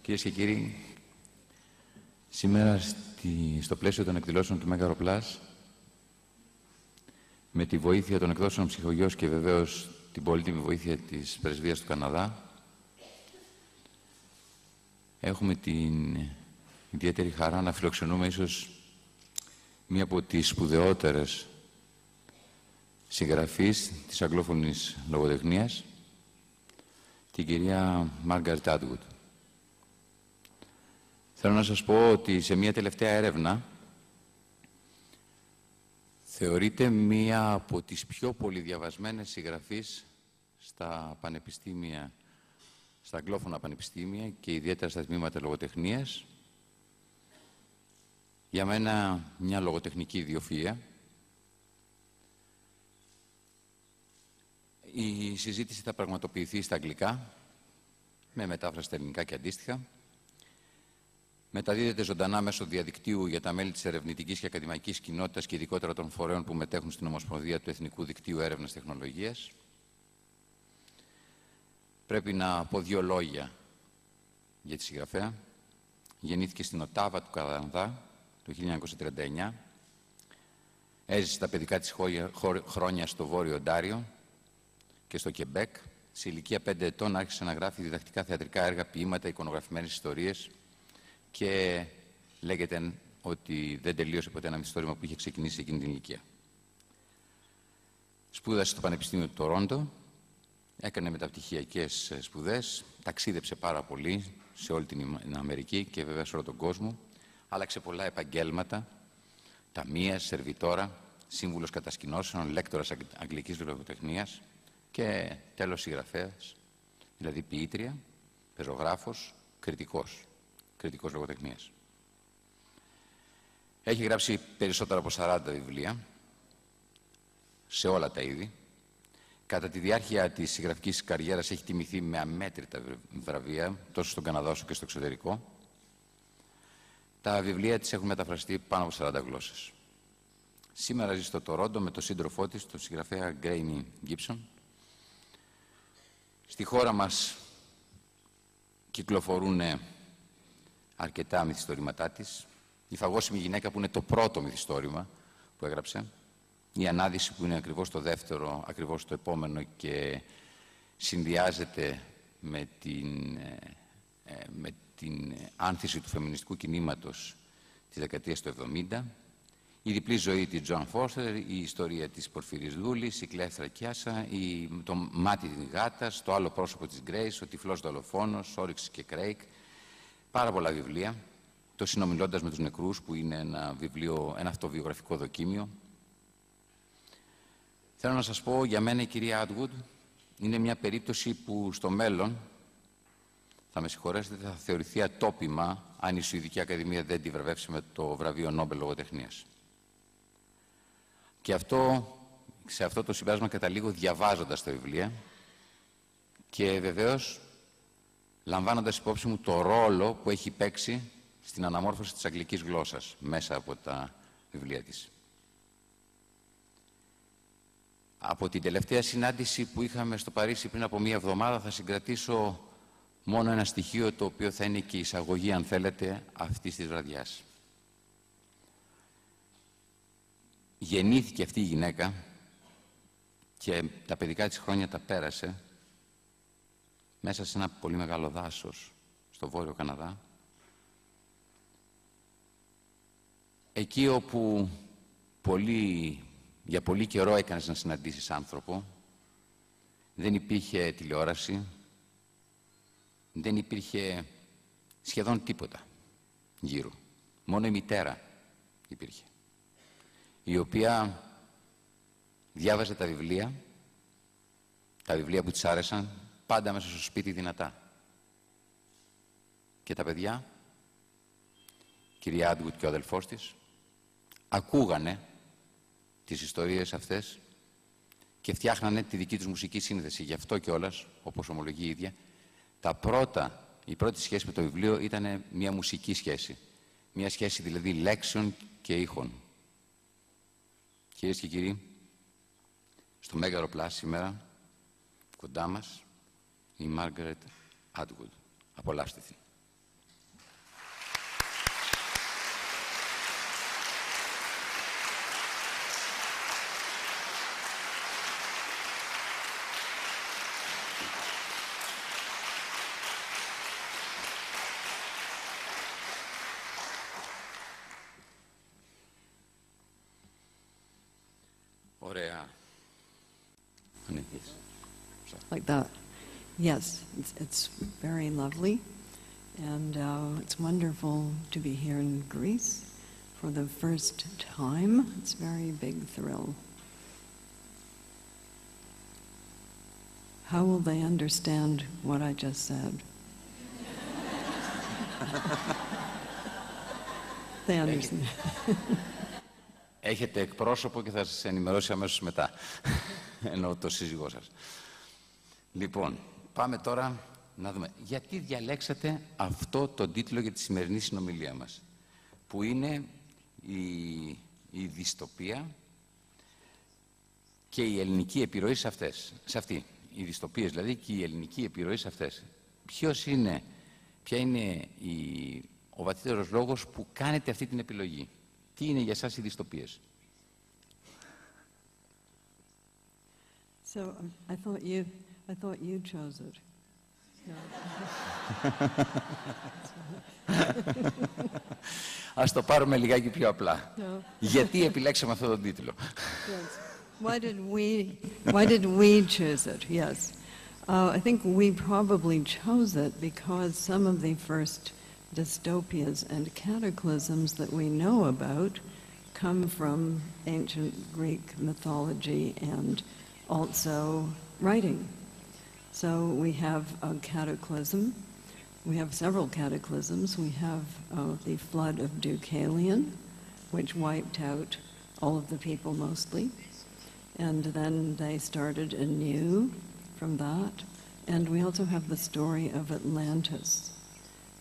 Κυρίες και κύριοι, σήμερα στο πλαίσιο των εκδηλώσεων του Megaron Plus, με τη βοήθεια των εκδόσεων ΨΥΧΟΓΙΟΣ και βεβαίως την πολύτιμη βοήθεια της Πρεσβείας του Καναδά, έχουμε την ιδιαίτερη χαρά να φιλοξενούμε ίσως μία από τις σπουδαιότερες συγγραφείς της αγγλόφωνης λογοτεχνίας, την κυρία Μάργκαρετ Άτγουν. Θέλω να σας πω ότι σε μία τελευταία έρευνα θεωρείται μία από τις πιο πολυδιαβασμένες συγγραφείς στα πανεπιστήμια, στα αγγλόφωνα πανεπιστήμια και ιδιαίτερα στα τμήματα λογοτεχνίας. Για μένα μια λογοτεχνική ιδιοφυΐα. Η συζήτηση θα πραγματοποιηθεί στα αγγλικά, με μετάφραση στα ελληνικά και αντίστοιχα. Μεταδίδεται ζωντανά μέσω διαδικτύου για τα μέλη της ερευνητικής και ακαδημαϊκής κοινότητας και ειδικότερα των φορέων που μετέχουν στην Ομοσπονδία του Εθνικού Δικτύου Έρευνας Τεχνολογίας. Πρέπει να πω δύο λόγια για τη συγγραφέα. Γεννήθηκε στην Οτάβα του Καναδά το 1939. Έζησε τα παιδικά της χρόνια στο Βόρειο Οντάριο και στο Κεμπέκ. Σε ηλικία 5 ετών άρχισε να γράφει διδακτικά θεατρικά έργα, ποίηματα, εικονογραφημένες ιστορίες και λέγεται ότι δεν τελείωσε ποτέ ένα μυθιστόρημα που είχε ξεκινήσει εκείνη την ηλικία. Σπούδασε στο Πανεπιστήμιο του Τορόντο, έκανε μεταπτυχιακές σπουδές, ταξίδεψε πάρα πολύ σε όλη την Αμερική και βέβαια σε όλο τον κόσμο, άλλαξε πολλά επαγγέλματα, ταμείας, σερβιτόρα, σύμβουλος κατασκηνώσεων, λέκτορας αγγλικής λογοτεχνίας και τέλος συγγραφέας, δηλαδή ποιήτρια, πεζογράφος, κριτικός λογοτεχνίας. Έχει γράψει περισσότερα από 40 βιβλία, σε όλα τα είδη. Κατά τη διάρκεια της συγγραφικής καριέρας έχει τιμηθεί με αμέτρητα βραβεία, τόσο στον Καναδά όσο και στο εξωτερικό. Τα βιβλία της έχουν μεταφραστεί πάνω από 40 γλώσσες. Σήμερα ζει στο Τορόντο με τον σύντροφό της, τον συγγραφέα Γκρέιμι Γκίψον. Στη χώρα μας κυκλοφορούν αρκετά μυθιστορήματά της. Η Φαγώσιμη γυναίκα, που είναι το πρώτο μυθιστόρημα που έγραψε. Η Ανάδυση, που είναι ακριβώς το δεύτερο, ακριβώς το επόμενο και συνδυάζεται με την άνθηση του φεμινιστικού κινήματος της δεκαετίας του 70. Η διπλή ζωή της Τζον Φώστερ, η ιστορία της Πορφύρης Δούλης, η Κλέφθρα Κιάσα, το μάτι της γάτας, το άλλο πρόσωπο της Γκρέις, ο τυφλός δολοφόνος, Όριξ και Κρέικ. Πάρα πολλά βιβλία. Το Συνομιλώντας με τους νεκρούς, που είναι ένα αυτοβιογραφικό δοκίμιο. Θέλω να σας πω, για μένα η κυρία Άτγουντ είναι μια περίπτωση που στο μέλλον, θα με συγχωρέσετε, θα θεωρηθεί ατόπιμα αν η Σουηδική Ακαδημία δεν τη βραβεύσει με το βραβείο Νόμπελ Λογοτεχνίας. Και σε αυτό το συμπέρασμα καταλήγω διαβάζοντας τα βιβλία και βεβαίως λαμβάνοντας υπόψη μου το ρόλο που έχει παίξει στην αναμόρφωση της αγγλικής γλώσσας μέσα από τα βιβλία της. Από την τελευταία συνάντηση που είχαμε στο Παρίσι πριν από μία εβδομάδα θα συγκρατήσω μόνο ένα στοιχείο, το οποίο θα είναι και η εισαγωγή, αν θέλετε, αυτής της βραδιάς. Γεννήθηκε αυτή η γυναίκα και τα παιδικά της χρόνια τα πέρασε μέσα σε ένα πολύ μεγάλο δάσος στο Βόρειο Καναδά, εκεί όπου για πολύ καιρό έκανες να συναντήσεις άνθρωπο, δεν υπήρχε τηλεόραση, δεν υπήρχε σχεδόν τίποτα γύρω. Μόνο η μητέρα υπήρχε, η οποία διάβαζε τα βιβλία που της άρεσαν, πάντα μέσα στο σπίτι δυνατά. Και τα παιδιά, κυρία Άτγουν και ο αδελφός της, ακούγανε τις ιστορίες αυτές και φτιάχνανε τη δική τους μουσική σύνδεση. Γι' αυτό κιόλας, όπως ομολογεί η ίδια, η πρώτη σχέση με το βιβλίο ήταν μια μουσική σχέση. Μια σχέση δηλαδή λέξεων και ήχων. Κυρίες και κύριοι, στο Megaron Plus σήμερα, κοντά μας, η Μάργκαρετ Άτγουν. Απολαύστε την. Yes. Like that. Yes, it's very lovely, and it's wonderful to be here in Greece for the first time. It's a very big thrill. How will they understand what I just said? They understand. Έχετε εκπρόσωπο και θα σας ενημερώσει αμέσως μετά. Εννοώ το σύζυγό σας. Λοιπόν, πάμε τώρα να δούμε. Γιατί διαλέξατε αυτό το τίτλο για τη σημερινή συνομιλία μας, που είναι η δυστοπία και η ελληνική επιρροή σε αυτές. Σε αυτή. Οι δυστοπίες δηλαδή και η ελληνική επιρροή σε αυτές. Ποια είναι ο βαθύτερος λόγος που κάνετε αυτή την επιλογή? Τι είναι για σας οι δυστοπίες? So I thought you chose it. Ας το πάρουμε λιγάκι πιο απλά. No. Γιατί επιλέξαμε αυτόν τον τίτλο? Yes. Why did we choose it? Yes. I think we probably chose it because some of the first dystopias and cataclysms that we know about come from ancient Greek mythology and also writing. So we have a cataclysm. We have several cataclysms. We have the flood of Deucalion, which wiped out all of the people mostly. And then they started anew from that. And we also have the story of Atlantis,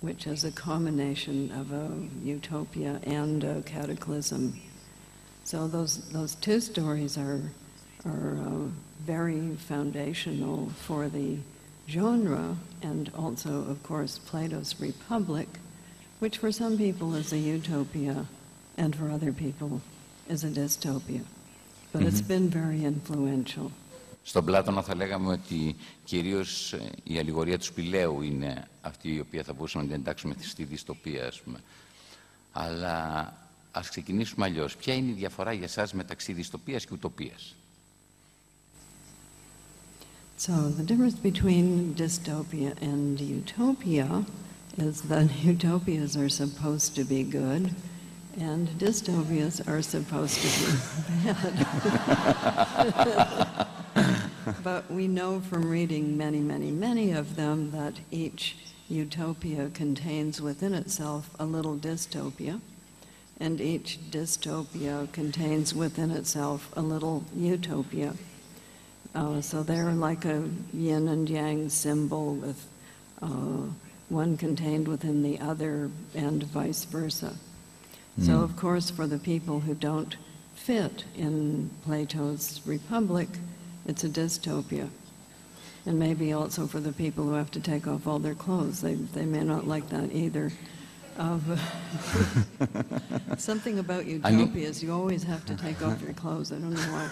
which is a combination of a utopia and a cataclysm. So those two stories are very foundational for the genre, and also, of course, Plato's Republic, which for some people is a utopia, and for other people is a dystopia. But it's been very influential. Στον Πλάτωνα θα λέγαμε ότι κυρίως η αλληγορία του σπηλαίου είναι αυτή η οποία θα μπορούσαμε να την εντάξουμε στη δυστοπία, ας πούμε. Αλλά ας ξεκινήσουμε αλλιώς. Ποια είναι η διαφορά για σας μεταξύ δυστοπίας και ουτοπίας? So the difference between dystopia and utopia is that utopias are supposed to be good and dystopias are supposed to be bad. But we know from reading many of them that each utopia contains within itself a little dystopia, and each dystopia contains within itself a little utopia. So they're like a yin and yang symbol with one contained within the other and vice versa. So of course for the people who don't fit in Plato's Republic, it's a dystopia. And maybe also for the people who have to take off all their clothes. They may not like that either. Something about utopias, you always have to take off your clothes. I don't know why.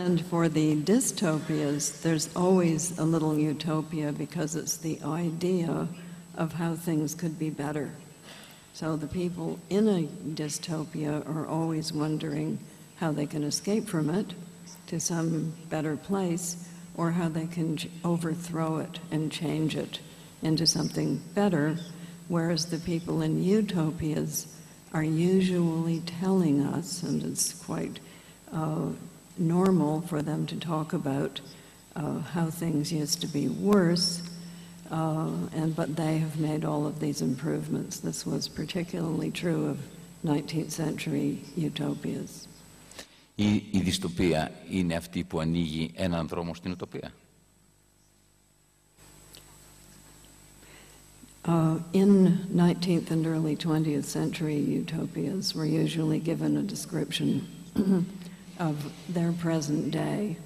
And for the dystopias, there's always a little utopia because it's the idea of how things could be better. So the people in a dystopia are always wondering how they can escape from it to some better place, or how they can overthrow it and change it into something better, whereas the people in utopias are usually telling us, and it's quite normal for them to talk about how things used to be worse, but they have made all of these improvements. This was particularly true of 19th century utopias. Η δυστοπία είναι αυτή που ανοίγει έναν δρόμο στην ουτοπία? In 19th and early 20th century utopias were usually given a description of their present day,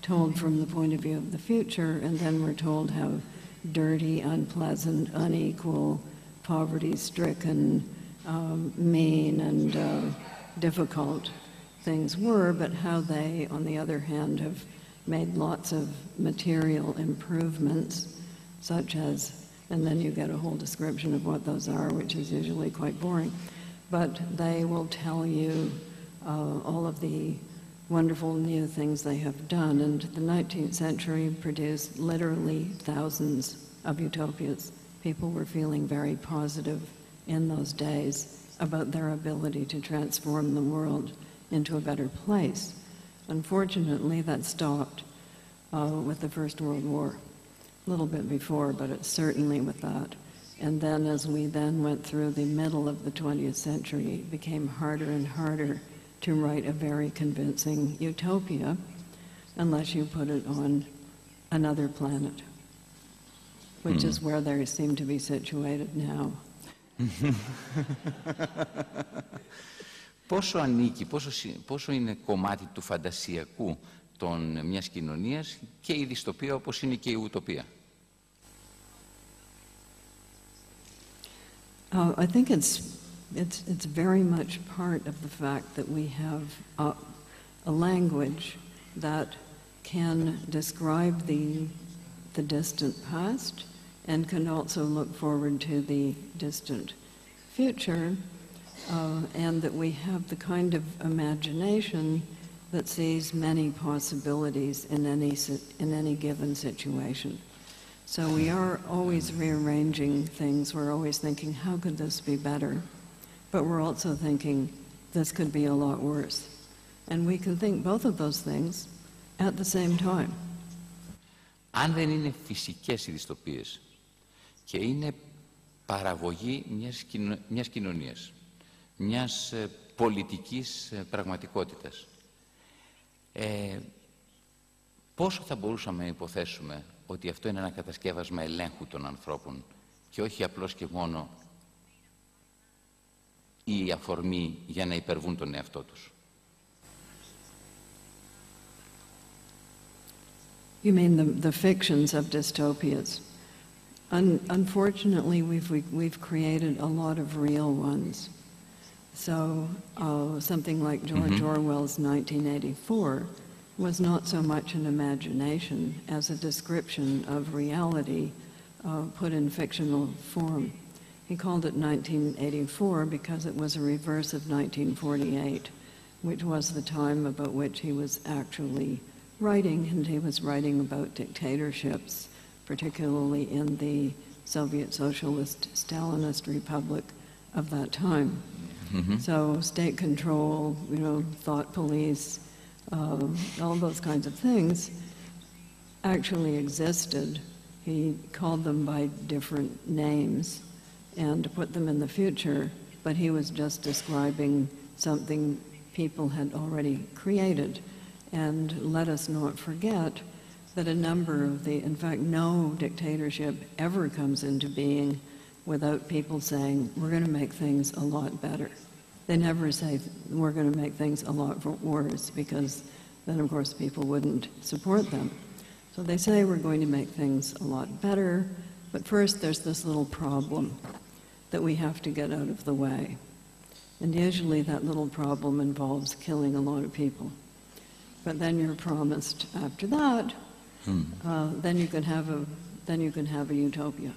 told from the point of view of the future, and then we're told how dirty, unpleasant, unequal, poverty-stricken, mean, and difficult things were, but how they, on the other hand, have made lots of material improvements, such as, and then you get a whole description of what those are, which is usually quite boring, but they will tell you all of the wonderful new things they have done. And the 19th century produced literally thousands of utopias. People were feeling very positive in those days about their ability to transform the world into a better place. Unfortunately, that stopped with the First World War. A little bit before, but it's certainly with that. And then as we then went through the middle of the 20th century, it became harder and harder to write a very convincing utopia unless you put it on another planet, which is where they seem to be situated now. Πόσο ανήκει, πόσο είναι κομμάτι του φαντασιακού μιας κοινωνίας και η δυστοπία όπως είναι και η ουτοπία? I think it's very much part of the fact that we have a language that can describe the distant past and can also look forward to the distant future, and that we have the kind of imagination that sees many possibilities in any given situation. So we are always rearranging things. We're always thinking, how could this be better? But we're also thinking, this could be a lot worse. And we can think both of those things at the same time. Αν δεν είναι φυσικές οι δυστοπίες και είναι παραγωγή μιας κοινωνίας, μιας πολιτικής πραγματικότητας, πόσο θα μπορούσαμε να υποθέσουμε ότι αυτό είναι ένα κατασκεύασμα ελέγχου των ανθρώπων και όχι απλώς και μόνο η αφορμή για να υπερβούν τον εαυτό τους? You mean the fictions of dystopias? Unfortunately, we've created a lot of real ones. So something like George Orwell's 1984 was not so much an imagination as a description of reality put in fictional form. He called it 1984 because it was a reverse of 1948, which was the time about which he was actually writing, and he was writing about dictatorships, particularly in the Soviet Socialist Stalinist Republic of that time. So state control, thought police, all those kinds of things actually existed. He called them by different names and put them in the future, but he was just describing something people had already created. And let us not forget that a number of in fact, no dictatorship ever comes into being without people saying, we're going to make things a lot better. They never say, we're going to make things a lot worse, because then, of course, people wouldn't support them. So they say, we're going to make things a lot better, but first there's this little problem that we have to get out of the way. And usually that little problem involves killing a lot of people. But then you're promised after that, then you can have a utopia.